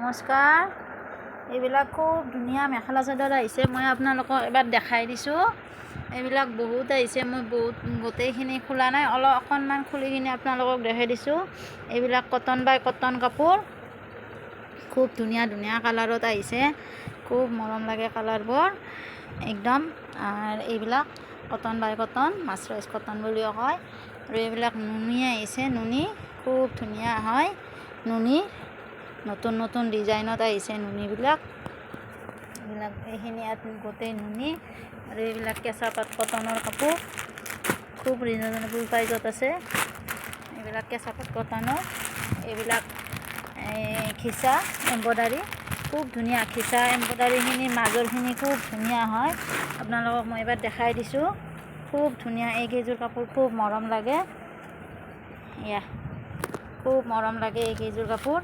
নমস্কাৰ। এইবিলাক খুব ধুনীয়া মেখেলা চাদৰ আহিছে, মই আপোনালোকক এবাৰ দেখাই দিছোঁ। এইবিলাক বহুত আহিছে, মই গোটেইখিনি খোলা নাই, অকণমান খুলি কিনে আপোনালোকক দেখাই দিছোঁ। এইবিলাক কটন বাই কটন কাপোৰ, খুব ধুনীয়া ধুনীয়া কালাৰত আহিছে, খুব মৰম লাগে কালাৰবোৰ একদম। আৰু এইবিলাক কটন বাই কটন, মাছৰাইজ কটন বুলিও কয়। আৰু এইবিলাক নুনি আহিছে, নুনি খুব ধুনীয়া হয়। নুনি নতুন নতুন ডিজাইনত আহিছে নুনিবিলাক। এইখিনি গোটেই নুনি। আৰু এইবিলাক কেঁচা পাট কটনৰ কাপোৰ, খুব ৰিজনেবল প্ৰাইজত আছে। এইবিলাক কেঁচা পাট কটনৰ, এইবিলাক খিচা এম্ব্ৰইডাৰী, খুব ধুনীয়া। খিচা এম্ব্ৰইডাৰীখিনি মাজৰখিনি খুব ধুনীয়া হয়, আপোনালোকক মই এবাৰ দেখাই দিছোঁ। খুব ধুনীয়া, এইকেইযোৰ কাপোৰ খুব মৰম লাগে, এয়া খুব মৰম লাগে এইকেইযোৰ কাপোৰ।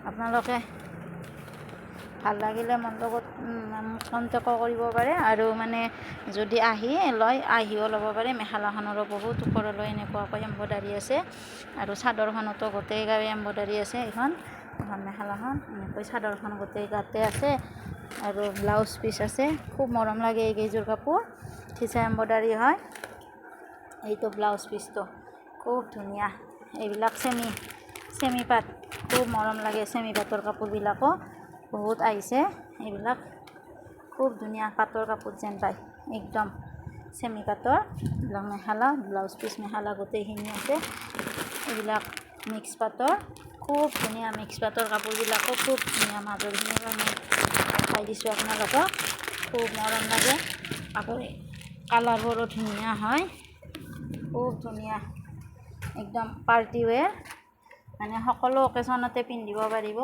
আপোনালোকে ভাল লাগিলে মোৰ লগত কণ্টেক্ট কৰিব পাৰে। আৰু মানে যদি আহিও ল'ব পাৰে। মেখেলাখনৰো বহুত ওপৰলৈ এনেকুৱাকৈ এম্ব্ৰইডাৰী আছে, আৰু চাদৰখনতো গোটেই গাৱে এম্ব্ৰইডাৰী আছে। এইখন মেখেলাখন এনেকৈ চাদৰখন গোটেই গাতে আছে, আৰু ব্লাউজ পিচ আছে। খুব মৰম লাগে এইকেইযোৰ কাপোৰ, খিচা এম্ব্ৰইডাৰী হয়। এইটো ব্লাউজ পিচটো খুব ধুনীয়া। এইবিলাক চেমি পাট, খুব মৰম লাগে চেমি পাটৰ কাপোৰবিলাকো বহুত আহিছে। এইবিলাক খুব ধুনীয়া পাটৰ কাপোৰ যেন পায়, একদম চেমি পাটৰ। এইবিলাক মেখেলা, ব্লাউজ পিচ মেখেলা গোটেইখিনি আছে। এইবিলাক মিক্স পাটৰ, খুব ধুনীয়া মিক্স পাটৰ কাপোৰবিলাকো খুব ধুনীয়া। মাজৰখিনি মই দেখাই দিছোঁ আপোনালোকক, খুব মৰম লাগে কাপোৰ। কালাৰবোৰো ধুনীয়া হয়, খুব ধুনীয়া একদম পাৰ্টি ৱেৰ, মানে সকলো অকেশ্যনতে পিন্ধিব পাৰিব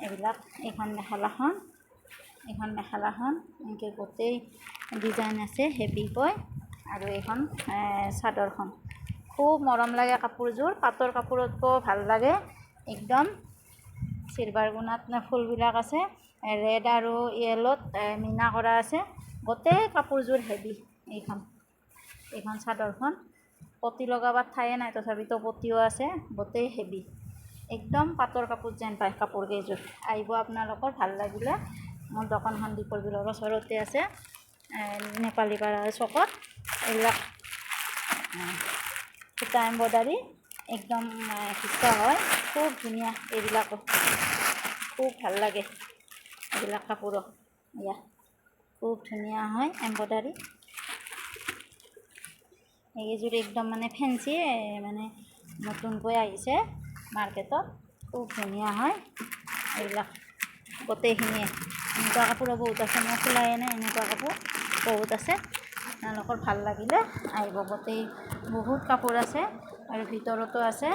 এইবিলাক। এইখন মেখেলাখন এনেকৈ গোটেই ডিজাইন আছে হেভিকৈ। আৰু এইখন চাদৰখন খুব মৰম লাগে কাপোৰযোৰ, পাটৰ কাপোৰতকৈও ভাল লাগে একদম। চিলভাৰ গুণাত ফুলবিলাক আছে, ৰেড আৰু য়েল্লোত মীনা কৰা আছে। গোটেই কাপোৰযোৰ হেভি। এইখন চাদৰখন পতি লগাবাৰ ঠায়ে নাই, তথাপিতো পতিও আছে, গোটেই হেভি একদম পাটৰ কাপোৰ যেন পায় কাপোৰকেইযোৰ। আহিব আপোনালোকৰ, ভাল লাগিলে। মোৰ দোকানখন দীপৰ বিলৰ ওচৰতে আছে, নেপালী পাৰাৰ চকত। এইবিলাক সূতা এম্ব্ৰইডাৰী একদম খিচা হয়, খুব ধুনীয়া। এইবিলাকো খুব ভাল লাগে, এইবিলাক কাপোৰো এয়া খুব ধুনীয়া হয় এম্ব্ৰইডাৰী। এইযোৰ একদম মানে ফেঞ্চি, মানে নতুনকৈ আহিছে মাৰ্কেটত, খুব ধুনীয়া হয় এইবিলাক গোটেইখিনিয়ে। এনেকুৱা কাপোৰো বহুত আছে, মই খোলাই নাই, এনেকুৱা কাপোৰ বহুত আছে। আপোনালোকৰ ভাল লাগিলে আহিব। বহুত কাপোৰ আছে, আৰু ভিতৰতো আছে,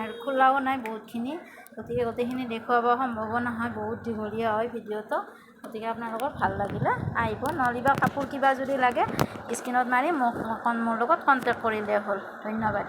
আৰু খোলাও নাই বহুতখিনি। গতিকে গোটেইখিনি দেখুৱাব সম্ভৱ নহয়, বহুত দীঘলীয়া হয় ভিডিঅ'টো। গতিকে আপোনালোকৰ ভাল লাগিলে আহিব, নহ'লে বা কাপোৰ কিবা যদি লাগে স্ক্ৰীণত মাৰি মোৰ লগত কণ্টেক্ট কৰিলে হ'ল। ধন্যবাদ।